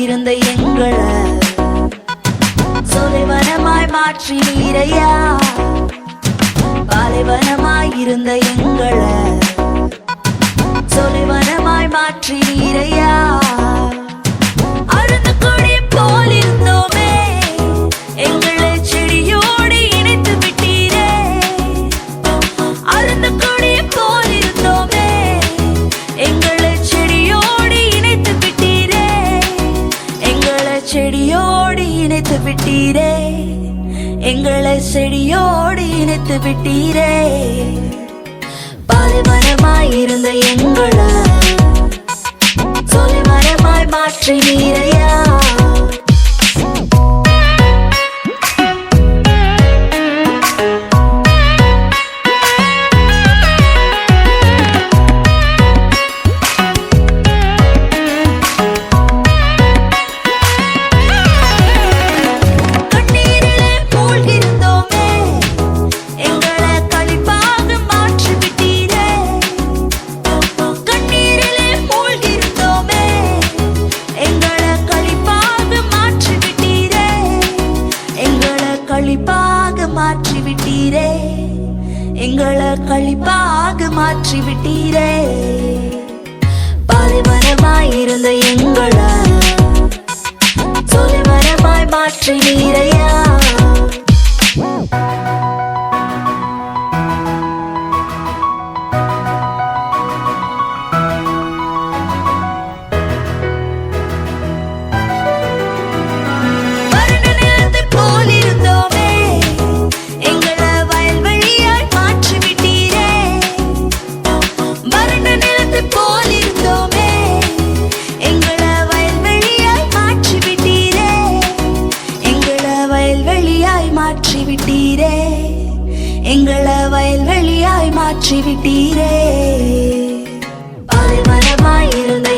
இருந்த எங்களை சொலைவனமாய் மாற்றினீரையா. பாலைவனமாய் இருந்த எங்களை சொலைவனமாய் மாற்றினீரையா. அருந்த கொடி போல் இருந்தோமே, எங்களை செடியோடு இணைத்து விட்டீரே. அருந்த கொடி போல் இருந்தோமே, எங்களை செடியோடு இணைத்து விட்டீரே. எங்களை செடியோடு இணைத்து விட்டீரே. எங்களை செடியோடு இணைத்து விட்டீரே. பாலைவனமாய் இருந்த எங்களை சொலைவனமாய் மாற்றினீரையா. களிப்பாக மாற்றி விட்டீரே. எங்களை களிப்பாக மாற்றி விட்டீரே. பாலைவனமாய் இருந்த எங்களை சொலைவனமாய் மாற்றினீரையா. மாற்றி விட்டீரே. எங்களை வயல்வெளியாய் மாற்றி விட்டீரே. பாலைவனமாய் இருந்த